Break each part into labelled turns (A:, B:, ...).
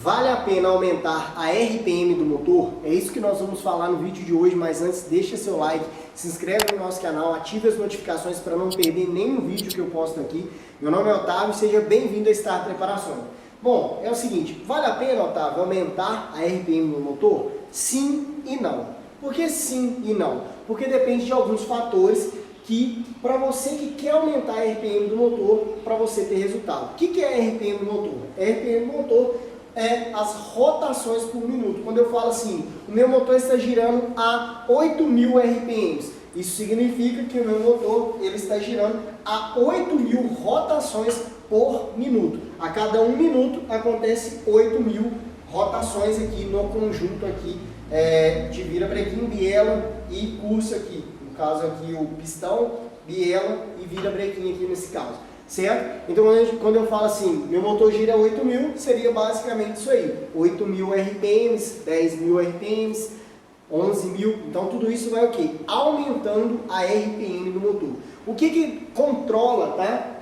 A: Vale a pena aumentar a RPM do motor? É isso que nós vamos falar no vídeo de hoje, mas antes deixa seu like, se inscreve no nosso canal, ative as notificações para não perder nenhum vídeo que eu posto aqui. Meu nome é Otávio e seja bem-vindo a Star Preparações. Bom, é o seguinte, vale a pena, Otávio, aumentar a RPM do motor? Sim e não. Por que sim e não? Porque depende de alguns fatores que, para você que quer aumentar a RPM do motor, para você ter resultado. O que é a RPM do motor? A RPM do motor é as rotações por minuto. Quando eu falo assim, o meu motor está girando a 8.000 RPMs, isso significa que o meu motor ele está girando a 8.000 rotações por minuto. A cada 1 minuto acontece 8.000 rotações aqui no conjunto aqui de virabrequim, biela e curso aqui. No caso aqui o pistão, biela e virabrequim aqui nesse caso. Certo? Então quando eu falo assim, meu motor gira 8.000, seria basicamente isso aí. 8.000 RPMs, 10.000 RPMs, 11.000. Então tudo isso vai o quê? Aumentando a RPM do motor. O que controla, tá,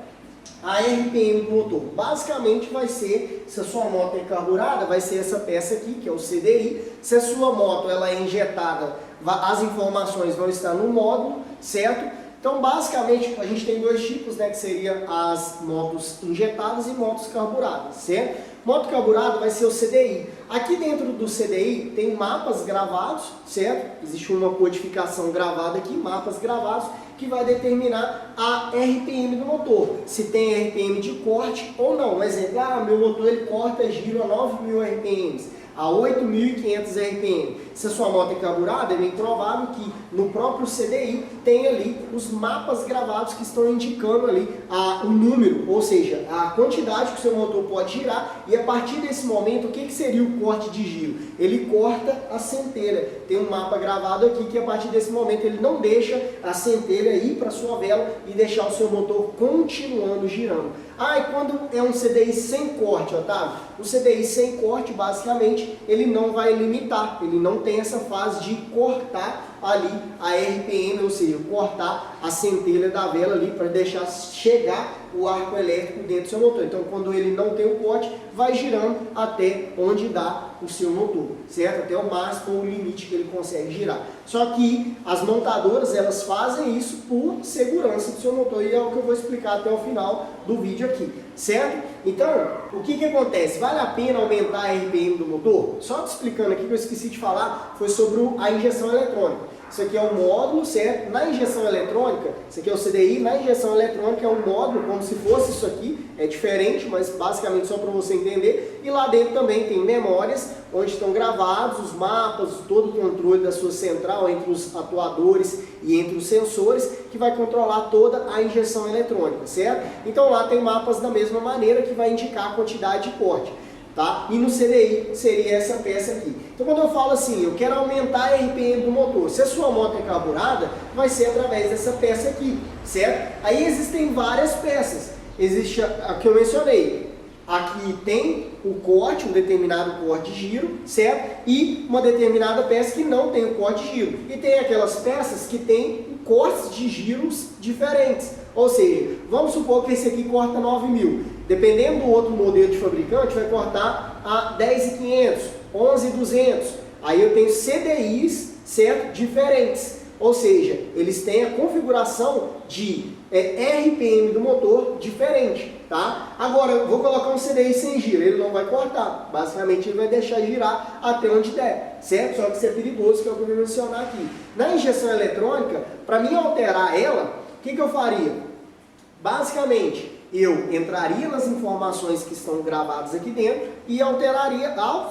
A: a RPM do motor? Basicamente vai ser, se a sua moto é carburada, vai ser essa peça aqui, que é o CDI. Se a sua moto ela é injetada, as informações vão estar no módulo, certo? Então, basicamente, a gente tem dois tipos, né, que seria as motos injetadas e motos carburadas, certo? Moto carburada vai ser o CDI. Aqui dentro do CDI tem mapas gravados, certo? Existe uma codificação gravada aqui, mapas gravados, que vai determinar a RPM do motor. Se tem RPM de corte ou não. Um exemplo, meu motor ele corta giro a 9.000 RPMs. A 8.500 RPM. Se a sua moto é carburada, é bem provável que no próprio CDI tem ali os mapas gravados que estão indicando ali o número, ou seja, a quantidade que o seu motor pode girar, e a partir desse momento, o que seria o corte de giro? Ele corta a centelha. Tem um mapa gravado aqui que a partir desse momento ele não deixa a centelha ir para a sua vela e deixar o seu motor continuando girando. E quando é um CDI sem corte, Otávio? O CDI sem corte, basicamente, ele não vai limitar, ele não tem essa fase de cortar ali a RPM, ou seja, cortar a centelha da vela ali para deixar chegar o arco elétrico dentro do seu motor. Então, quando ele não tem o corte, vai girando até onde dá o seu motor, certo? Até o máximo ou o limite que ele consegue girar. Só que as montadoras, elas fazem isso por segurança do seu motor, e é o que eu vou explicar até o final do vídeo aqui, certo? Então, o que acontece? Vale a pena aumentar a RPM do motor? Só te explicando aqui, que eu esqueci de falar, foi sobre a injeção eletrônica. Isso aqui é um módulo, certo? Na injeção eletrônica, isso aqui é o CDI, na injeção eletrônica é um módulo, como se fosse isso aqui, é diferente, mas basicamente só para você entender. E lá dentro também tem memórias, onde estão gravados os mapas, todo o controle da sua central entre os atuadores e entre os sensores, que vai controlar toda a injeção eletrônica, certo? Então lá tem mapas da mesma maneira, que vai indicar a quantidade de corte. Tá? E no CDI seria essa peça aqui. Então quando eu falo assim, eu quero aumentar a RPM do motor, se a sua moto é carburada, vai ser através dessa peça aqui, certo? Aí existem várias peças. Existe a que eu mencionei. Aqui tem o corte, um determinado corte de giro, certo? E uma determinada peça que não tem o corte de giro. E tem aquelas peças que tem cortes de giros diferentes. Ou seja, vamos supor que esse aqui corta 9.000. Dependendo do outro modelo de fabricante, vai cortar a 10.500, 11.200. Aí eu tenho CDIs, certo? Diferentes. Ou seja, eles têm a configuração de RPM do motor diferente, tá? Agora, eu vou colocar um CDI sem giro, ele não vai cortar. Basicamente, ele vai deixar girar até onde der, certo? Só que isso é perigoso, que é o que eu vou mencionar aqui. Na injeção eletrônica, para mim alterar ela, o que eu faria? Basicamente, eu entraria nas informações que estão gravadas aqui dentro e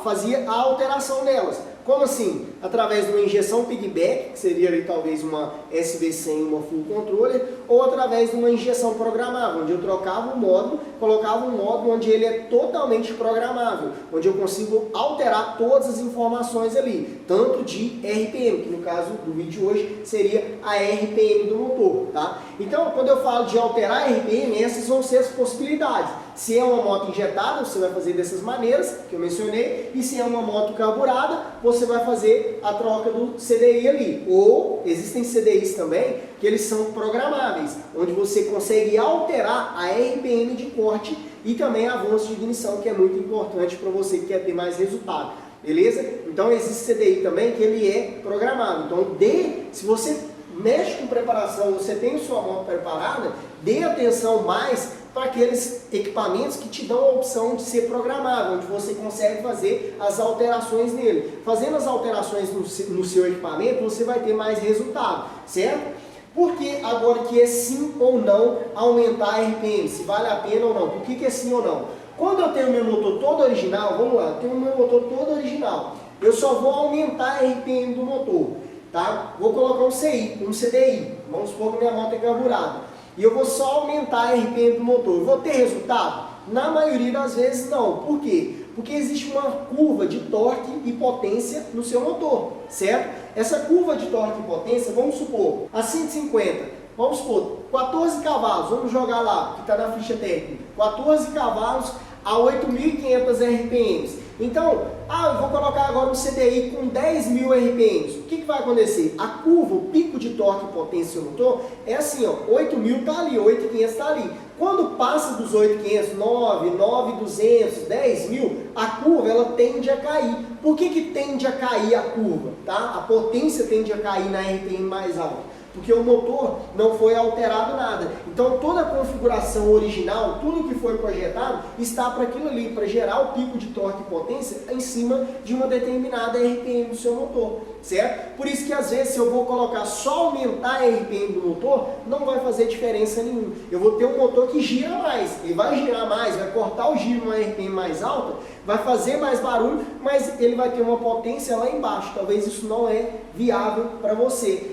A: fazia a alteração delas. Como assim? Através de uma injeção piggyback, que seria ali talvez uma SV100, uma full controller, ou através de uma injeção programável, onde eu trocava o módulo, colocava um módulo onde ele é totalmente programável, onde eu consigo alterar todas as informações ali, tanto de RPM, que no caso do vídeo de hoje seria a RPM do motor, tá? Então, quando eu falo de alterar a RPM, essas vão ser as possibilidades. Se é uma moto injetada, você vai fazer dessas maneiras que eu mencionei, e se é uma moto carburada, você vai fazer a troca do CDI ali. Ou existem CDIs também que eles são programáveis, onde você consegue alterar a RPM de corte e também avanço de ignição, que é muito importante para você que quer ter mais resultado. Beleza? Então existe CDI também que ele é programável. Então, se você mexe com preparação, você tem sua moto preparada, dê atenção mais para aqueles equipamentos que te dão a opção de ser programável, onde você consegue fazer as alterações nele. Fazendo as alterações no seu equipamento, você vai ter mais resultado, certo? Porque agora que é sim ou não aumentar a RPM, se vale a pena ou não. Por que é sim ou não? Quando eu tenho meu motor todo original, vamos lá, eu tenho meu motor todo original, eu só vou aumentar a RPM do motor, tá? Vou colocar um CDI, vamos supor que minha moto é carburada, e eu vou só aumentar a RPM do motor. Eu vou ter resultado? Na maioria das vezes não. Por quê? Porque existe uma curva de torque e potência no seu motor, certo? Essa curva de torque e potência, vamos supor, a 150, vamos supor, 14 cavalos, vamos jogar lá, que está na ficha técnica, 14 cavalos a 8.500 RPMs. Então, eu vou colocar agora um CDI com 10.000 RPMs. O que vai acontecer? A curva, o pico de torque e potência do motor é assim, ó, 8.000 está ali, 8.500 está ali. Quando passa dos 8.500, 9, 9.200, 10.000, a curva ela tende a cair. Por que tende a cair a curva? Tá? A potência tende a cair na RPM mais alta. Porque o motor não foi alterado nada. Então toda a configuração original, tudo que foi projetado, está para aquilo ali, para gerar o pico de torque e potência em cima de uma determinada RPM do seu motor, certo? Por isso que às vezes se eu vou colocar só aumentar a RPM do motor, não vai fazer diferença nenhuma. Eu vou ter um motor que gira mais, ele vai girar mais, vai cortar o giro numa RPM mais alta, vai fazer mais barulho, mas ele vai ter uma potência lá embaixo. Talvez isso não é viável para você.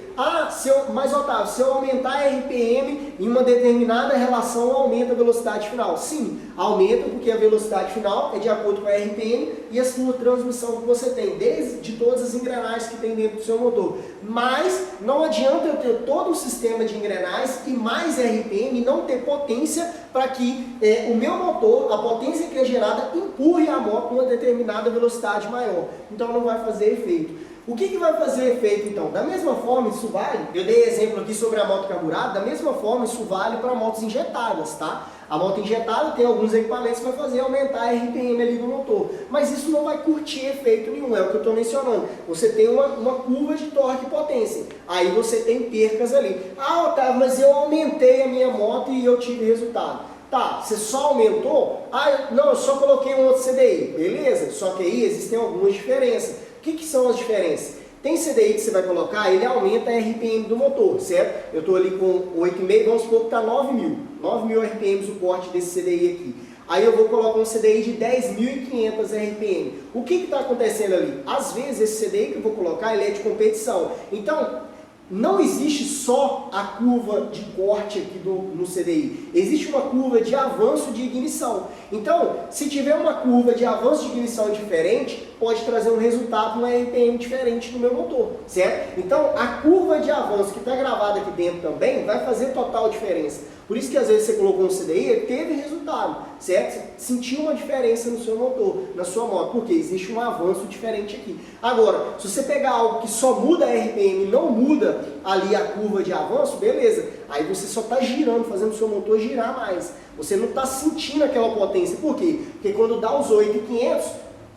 A: Mas Otávio, se eu aumentar a RPM em uma determinada relação, aumenta a velocidade final. Sim, aumenta porque a velocidade final é de acordo com a RPM e a sua transmissão que você tem, desde todas as engrenagens que tem dentro do seu motor. Mas não adianta eu ter todo um sistema de engrenagens e mais RPM e não ter potência para que o meu motor, a potência que é gerada, empurre a moto a uma determinada velocidade maior. Então não vai fazer efeito. O que vai fazer efeito então? Da mesma forma, isso vale, eu dei exemplo aqui sobre a moto carburada, da mesma forma isso vale para motos injetadas, tá? A moto injetada tem alguns equipamentos que vai fazer aumentar a RPM ali do motor, mas isso não vai curtir efeito nenhum, é o que eu estou mencionando. Você tem uma curva de torque e potência, aí você tem percas ali. Otávio, mas eu aumentei a minha moto e eu tive resultado. Tá, você só aumentou? Não, eu só coloquei um outro CDI, beleza? Só que aí existem algumas diferenças. O que são as diferenças? Tem CDI que você vai colocar, ele aumenta a RPM do motor, certo? Eu estou ali com 8,5, vamos supor que está 9.000. 9.000 RPMs o corte desse CDI aqui. Aí eu vou colocar um CDI de 10.500 RPM. O que está acontecendo ali? Às vezes esse CDI que eu vou colocar, ele é de competição. Então, não existe só a curva de corte aqui no CDI, existe uma curva de avanço de ignição. Então, se tiver uma curva de avanço de ignição diferente, pode trazer um resultado, um RPM diferente no meu motor, certo? Então, a curva de avanço que está gravada aqui dentro também vai fazer total diferença. Por isso que às vezes você colocou um CDI, ele teve resultado, certo? Você sentiu uma diferença no seu motor, na sua moto, porque existe um avanço diferente aqui. Agora, se você pegar algo que só muda a RPM e não muda ali a curva de avanço, beleza. Aí você só está girando, fazendo o seu motor girar mais. Você não está sentindo aquela potência. Por quê? Porque quando dá os 8.500,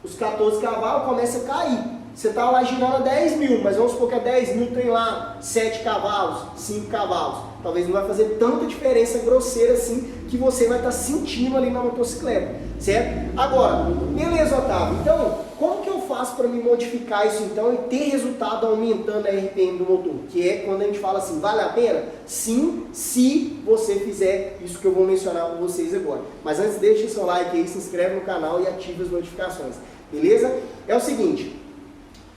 A: os 14 cavalos começam a cair. Você está lá girando a 10.000, mas vamos supor que a 10.000 tem lá 7 cavalos, 5 cavalos. Talvez não vai fazer tanta diferença grosseira assim que você vai estar sentindo ali na motocicleta, certo? Agora, beleza, Otávio, então como que eu faço para me modificar isso então e ter resultado aumentando a RPM do motor? Que é quando a gente fala assim, vale a pena? Sim, se você fizer isso que eu vou mencionar para vocês agora. Mas antes deixa seu like aí, se inscreve no canal e ativa as notificações, beleza? É o seguinte,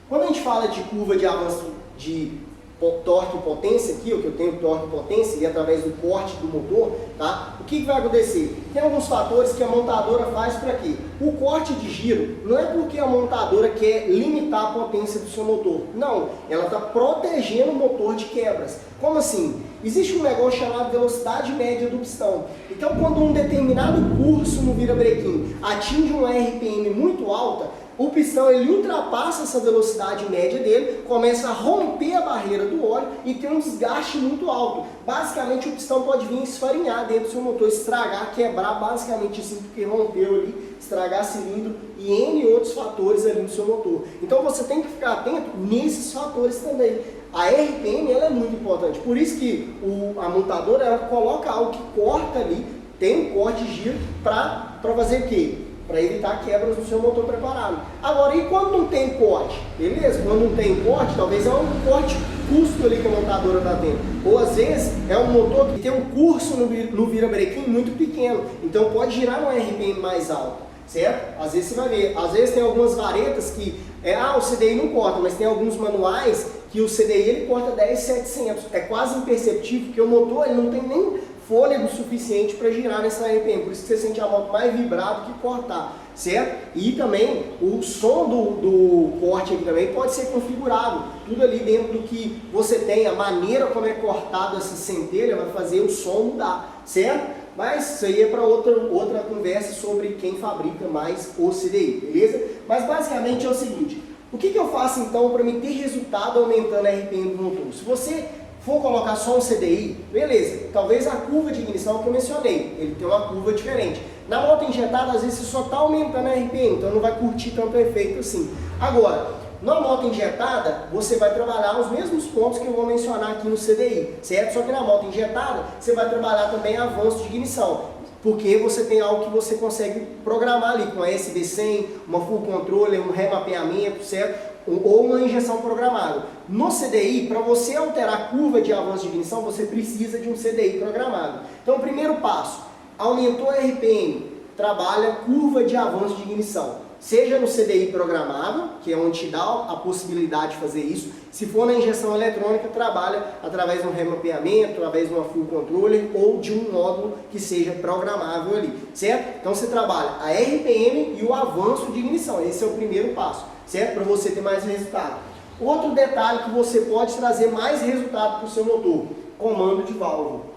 A: quando a gente fala de curva de avanço de torque e potência aqui, o que eu tenho torque e potência, e através do corte do motor, tá? O que vai acontecer? Tem alguns fatores que a montadora faz para quê? O corte de giro não é porque a montadora quer limitar a potência do seu motor. Não, ela está protegendo o motor de quebras. Como assim? Existe um negócio chamado velocidade média do pistão. Então, quando um determinado curso no virabrequim atinge uma RPM muito alta, o pistão ele ultrapassa essa velocidade média dele, começa a romper a barreira do óleo e tem um desgaste muito alto. Basicamente o pistão pode vir esfarinhar dentro do seu motor, estragar, quebrar, basicamente assim, porque rompeu ali, estragar cilindro e N outros fatores ali no seu motor. Então você tem que ficar atento nesses fatores também. A RPM ela é muito importante, por isso que a montadora ela coloca algo que corta ali, tem um corte de giro para fazer o quê? Para evitar quebras no seu motor preparado. Agora, e quando não tem corte? Beleza? Quando não tem corte, talvez é um corte custo ali que a montadora está tendo. Ou às vezes é um motor que tem um curso no virabrequim muito pequeno, então pode girar uma RPM mais alta, certo? Às vezes você vai ver, às vezes tem algumas varetas que o CDI não corta, mas tem alguns manuais que o CDI ele corta 10.700. É quase imperceptível, porque o motor ele não tem nem fôlego suficiente para girar nessa RPM, por isso que você sente a moto mais vibrado que cortar, certo? E também o som do corte aqui também pode ser configurado, tudo ali dentro do que você tem, a maneira como é cortado essa centelha vai fazer o som mudar, certo? Mas isso aí é para outra conversa sobre quem fabrica mais o CDI, beleza? Mas basicamente é o seguinte, o que eu faço então para me ter resultado aumentando a RPM do motor? Se você for colocar só um CDI, beleza, talvez a curva de ignição que eu mencionei, ele tem uma curva diferente. Na moto injetada, às vezes você só está aumentando a RPM, então não vai curtir tanto efeito assim. Agora, na moto injetada, você vai trabalhar os mesmos pontos que eu vou mencionar aqui no CDI, certo? Só que na moto injetada, você vai trabalhar também avanço de ignição, porque você tem algo que você consegue programar ali, com a SV100, uma full controller, um remapeamento, certo? Ou uma injeção programada. No CDI, para você alterar a curva de avanço de ignição, você precisa de um CDI programado. Então, o primeiro passo, aumentou a RPM, trabalha curva de avanço de ignição. Seja no CDI programável, que é onde te dá a possibilidade de fazer isso. Se for na injeção eletrônica, trabalha através de um remapeamento, através de uma full controller ou de um módulo que seja programável ali, certo? Então você trabalha a RPM e o avanço de ignição. Esse é o primeiro passo, certo? Para você ter mais resultado. Outro detalhe que você pode trazer mais resultado para o seu motor, comando de válvula.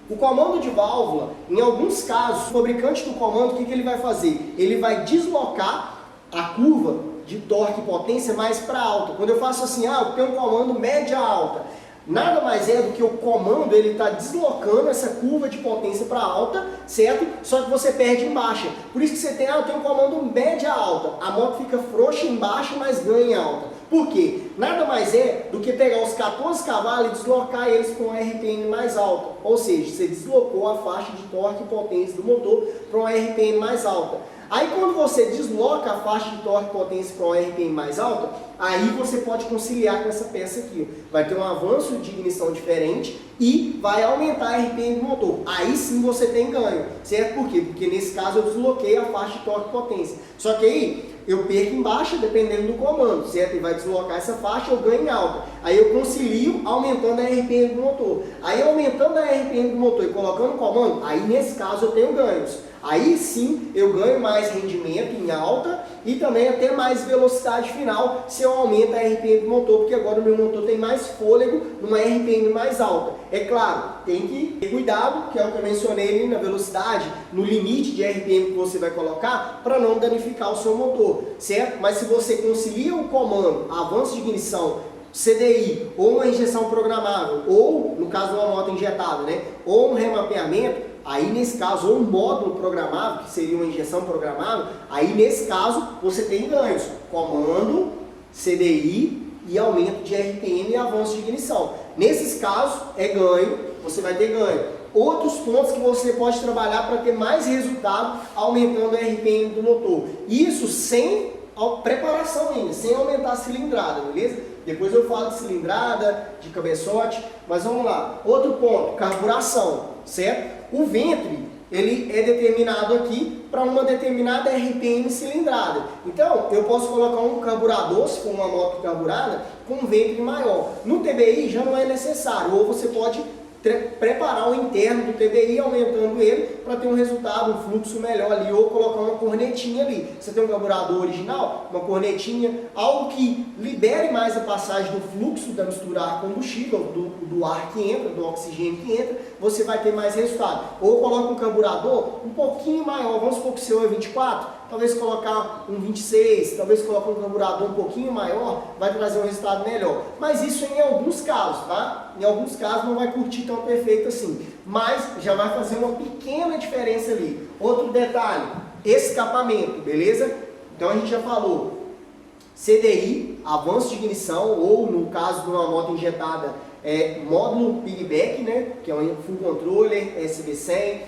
A: O comando de válvula, em alguns casos, o fabricante do comando, o que ele vai fazer? Ele vai deslocar a curva de torque e potência mais para alta. Quando eu faço assim, eu tenho um comando média alta, nada mais é do que o comando, ele está deslocando essa curva de potência para alta, certo? Só que você perde em baixa. Por isso que você tem, eu tenho um comando média alta. A moto fica frouxa em baixa, mas ganha em alta. Por quê? Nada mais é do que pegar os 14 cavalos e deslocar eles para uma RPM mais alta. Ou seja, você deslocou a faixa de torque e potência do motor para uma RPM mais alta. Aí quando você desloca a faixa de torque e potência para uma RPM mais alta, aí você pode conciliar com essa peça aqui. Vai ter um avanço de ignição diferente e vai aumentar a RPM do motor. Aí sim você tem ganho, certo? Por quê? Porque nesse caso eu desloquei a faixa de torque e potência. Só que aí eu perco em baixa dependendo do comando, certo? E vai deslocar essa faixa, eu ganho em alta. Aí eu concilio aumentando a RPM do motor. Aí aumentando a RPM do motor e colocando o comando, aí nesse caso eu tenho ganhos. Aí sim eu ganho mais rendimento em alta e também até mais velocidade final se eu aumento a RPM do motor, porque agora o meu motor tem mais fôlego numa RPM mais alta. É claro, tem que ter cuidado, que é o que eu mencionei ali na velocidade, no limite de RPM que você vai colocar para não danificar o seu motor, certo? Mas se você concilia o comando, avanço de ignição, CDI, ou uma injeção programável, ou no caso de uma moto injetada, né? Ou um remapeamento, aí nesse caso, ou um módulo programável, que seria uma injeção programável, aí nesse caso você tem ganhos, comando, CDI e aumento de RPM e avanço de ignição. Nesses casos é ganho, você vai ter ganho. Outros pontos que você pode trabalhar para ter mais resultado aumentando a RPM do motor. Isso sem preparação ainda, sem aumentar a cilindrada, beleza? Depois eu falo de cilindrada, de cabeçote, mas vamos lá. Outro ponto, carburação, certo? O ventre, ele é determinado aqui para uma determinada RPM cilindrada. Então, eu posso colocar um carburador, se for uma moto carburada, com um ventre maior. No TBI já não é necessário, ou você pode preparar o interno do TBI, aumentando ele, para ter um resultado, um fluxo melhor ali, ou colocar uma cornetinha ali. Você tem um carburador original, uma cornetinha, algo que libere mais a passagem do fluxo da mistura ar-combustível, do ar que entra, do oxigênio que entra, você vai ter mais resultado. Ou coloca um carburador um pouquinho maior, vamos supor que o seu é 24, talvez colocar um 26, talvez colocar um carburador um pouquinho maior, vai trazer um resultado melhor. Mas isso em alguns casos, tá? Em alguns casos não vai curtir tão perfeito assim, mas já vai fazer uma pequena diferença ali. Outro detalhe, escapamento, beleza? Então a gente já falou, CDI, avanço de ignição, ou no caso de uma moto injetada, módulo piggyback, né? Que é um full controller, SB100,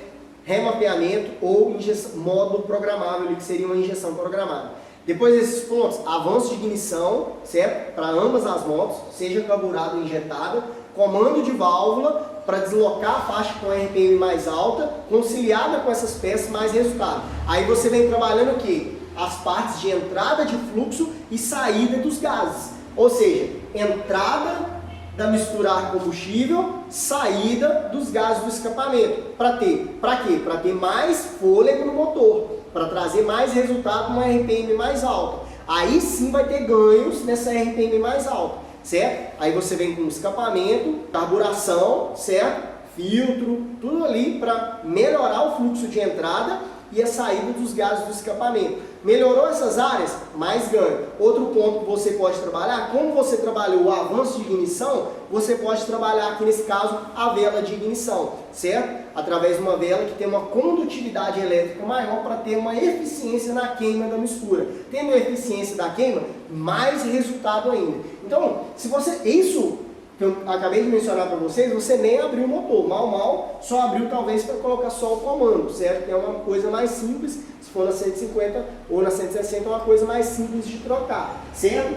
A: remapeamento ou módulo programável, que seria uma injeção programada. Depois desses pontos, avanço de ignição, certo? Para ambas as motos, seja carburada ou injetada, comando de válvula para deslocar a faixa com RPM mais alta, conciliada com essas peças, mais resultado. Aí você vem trabalhando o quê? As partes de entrada de fluxo e saída dos gases. Ou seja, entrada da mistura ar-combustível, saída dos gases do escapamento. Para quê? Para ter mais fôlego no motor, para trazer mais resultado numa RPM mais alta. Aí sim vai ter ganhos nessa RPM mais alta, certo? Aí você vem com escapamento, carburação, certo? Filtro, tudo ali para melhorar o fluxo de entrada e a saída dos gases do escapamento. Melhorou essas áreas? Mais ganho. Outro ponto que você pode trabalhar, como você trabalhou o avanço de ignição, você pode trabalhar aqui nesse caso a vela de ignição, certo? Através de uma vela que tem uma condutividade elétrica maior para ter uma eficiência na queima da mistura. Tendo a eficiência da queima, mais resultado ainda. Então, se você... Isso que eu acabei de mencionar para vocês, você nem abriu o motor, mal, só abriu talvez para colocar só o comando, certo? Que é uma coisa mais simples, se for na 150 ou na 160 é uma coisa mais simples de trocar, certo?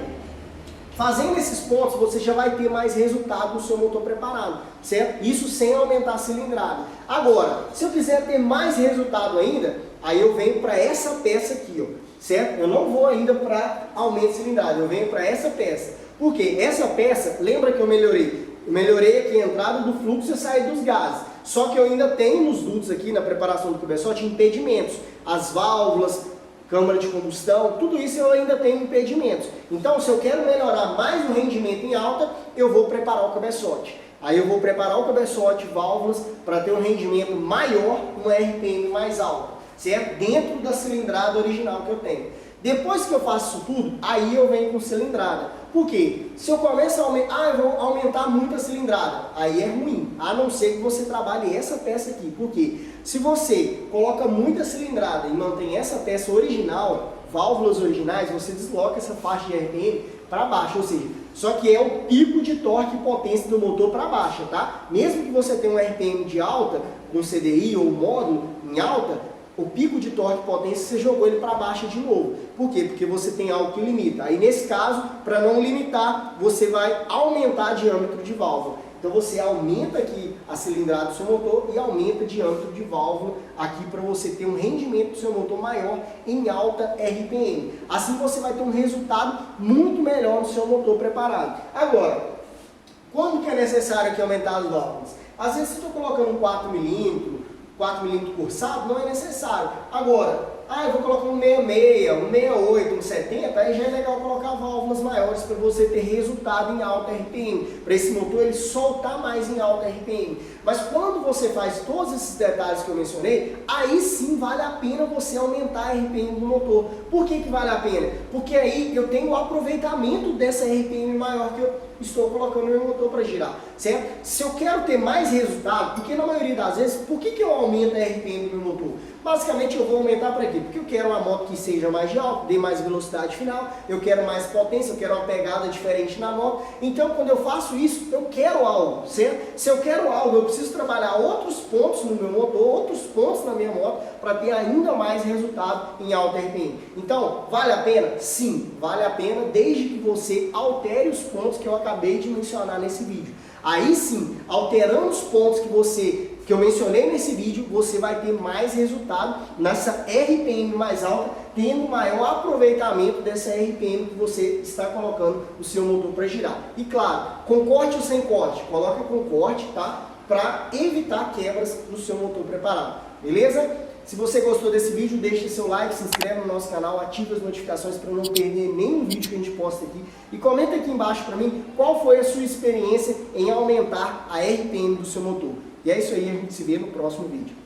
A: Fazendo esses pontos, você já vai ter mais resultado no seu motor preparado, certo? Isso sem aumentar a cilindrada. Agora, se eu quiser ter mais resultado ainda, aí eu venho para essa peça aqui, ó, certo? Eu não vou ainda para aumento de cilindrada, eu venho para essa peça. Por quê? Essa peça, lembra que eu melhorei? Eu melhorei aqui a entrada do fluxo e a saída dos gases. Só que eu ainda tenho nos dutos aqui, na preparação do cabeçote, impedimentos. As válvulas, câmara de combustão, tudo isso eu ainda tenho impedimentos. Então, se eu quero melhorar mais o rendimento em alta, eu vou preparar o cabeçote. Aí eu vou preparar o cabeçote, válvulas, para ter um rendimento maior, uma RPM mais alta, certo? Dentro da cilindrada original que eu tenho. Depois que eu faço isso tudo, aí eu venho com cilindrada. Por quê? Se eu começo a aumentar, eu vou aumentar muito a cilindrada, aí é ruim, a não ser que você trabalhe essa peça aqui. Por quê? Se você coloca muita cilindrada e mantém essa peça original, válvulas originais, você desloca essa faixa de RPM para baixo, ou seja, só que é o pico de torque e potência do motor para baixo, tá? Mesmo que você tenha um RPM de alta, um CDI ou um módulo em alta, o pico de torque e potência você jogou ele para baixo de novo. Por quê? Porque você tem algo que limita. Aí nesse caso, para não limitar, você vai aumentar o diâmetro de válvula. Então você aumenta aqui a cilindrada do seu motor e aumenta o diâmetro de válvula aqui para você ter um rendimento do seu motor maior em alta RPM. Assim você vai ter um resultado muito melhor no seu motor preparado. Agora, quando que é necessário aqui aumentar as válvulas? Às vezes eu estou colocando um 4mm, 4mm cursado, não é necessário. Agora, eu vou colocar um 66, um 68, um 70, aí já é legal colocar válvulas maiores para você ter resultado em alta RPM, para esse motor ele soltar mais em alta RPM. Mas quando você faz todos esses detalhes que eu mencionei, aí sim vale a pena você aumentar a RPM do motor. Por que vale a pena? Porque aí eu tenho o aproveitamento dessa RPM maior que eu estou colocando no meu motor para girar, certo? Se eu quero ter mais resultado, porque na maioria das vezes, por que eu aumento a RPM do meu motor? Basicamente eu vou aumentar para quê? Porque eu quero uma moto que seja mais de alta, dê mais velocidade final, eu quero mais potência, eu quero uma pegada diferente na moto. Então quando eu faço isso, eu quero algo, certo? Se eu quero algo, eu preciso trabalhar outros pontos no meu motor, outros pontos na minha moto, para ter ainda mais resultado em alta RPM. Então, vale a pena? Sim, vale a pena, desde que você altere os pontos que eu acabei de mencionar nesse vídeo. Aí sim, alterando os pontos que você que eu mencionei nesse vídeo, você vai ter mais resultado nessa RPM mais alta, tendo maior aproveitamento dessa RPM que você está colocando o seu motor para girar. E claro, com corte ou sem corte, coloca com corte, tá? Para evitar quebras no seu motor preparado, beleza? Se você gostou desse vídeo, deixa seu like, se inscreve no nosso canal, ativa as notificações para não perder nenhum vídeo que a gente posta aqui. E comenta aqui embaixo para mim qual foi a sua experiência em aumentar a RPM do seu motor. E é isso aí, a gente se vê no próximo vídeo.